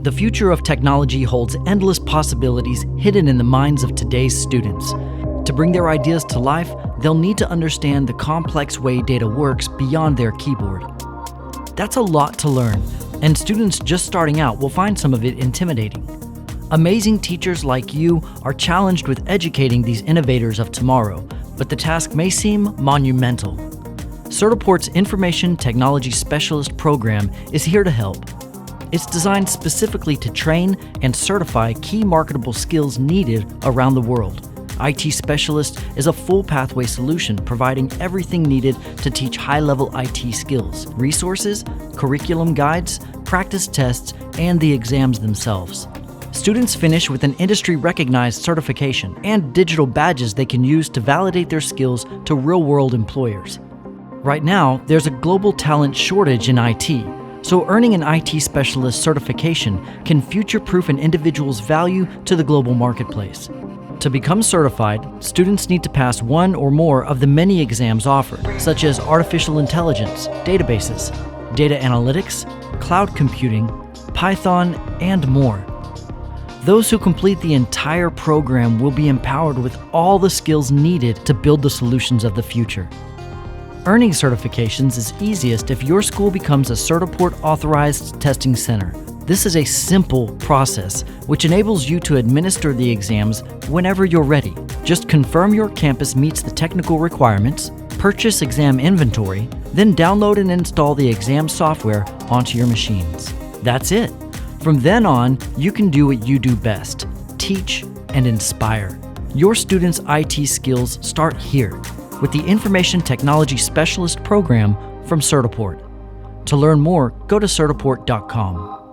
The future of technology holds endless possibilities hidden in the minds of today's students. To bring their ideas to life, they'll need to understand the complex way data works beyond their keyboard. That's a lot to learn, and students just starting out will find some of it intimidating. Amazing teachers like you are challenged with educating these innovators of tomorrow, but the task may seem monumental. Certiport's Information Technology Specialist program is here to help. It's designed specifically to train and certify key marketable skills needed around the world. IT Specialist is a full pathway solution providing everything needed to teach high-level IT skills, resources, curriculum guides, practice tests, and the exams themselves. Students finish with an industry-recognized certification and digital badges they can use to validate their skills to real-world employers. Right now, there's a global talent shortage in IT, so earning an IT specialist certification can future-proof an individual's value to the global marketplace. To become certified, students need to pass one or more of the many exams offered, such as artificial intelligence, databases, data analytics, cloud computing, Python, and more. Those who complete the entire program will be empowered with all the skills needed to build the solutions of the future. Earning certifications is easiest if your school becomes a Certiport authorized testing center. This is a simple process which enables you to administer the exams whenever you're ready. Just confirm your campus meets the technical requirements, purchase exam inventory, then download and install the exam software onto your machines. That's it. From then on, you can do what you do best: teach and inspire. Your students' IT skills start here with the Information Technology Specialist program from Certiport. To learn more, go to certiport.com.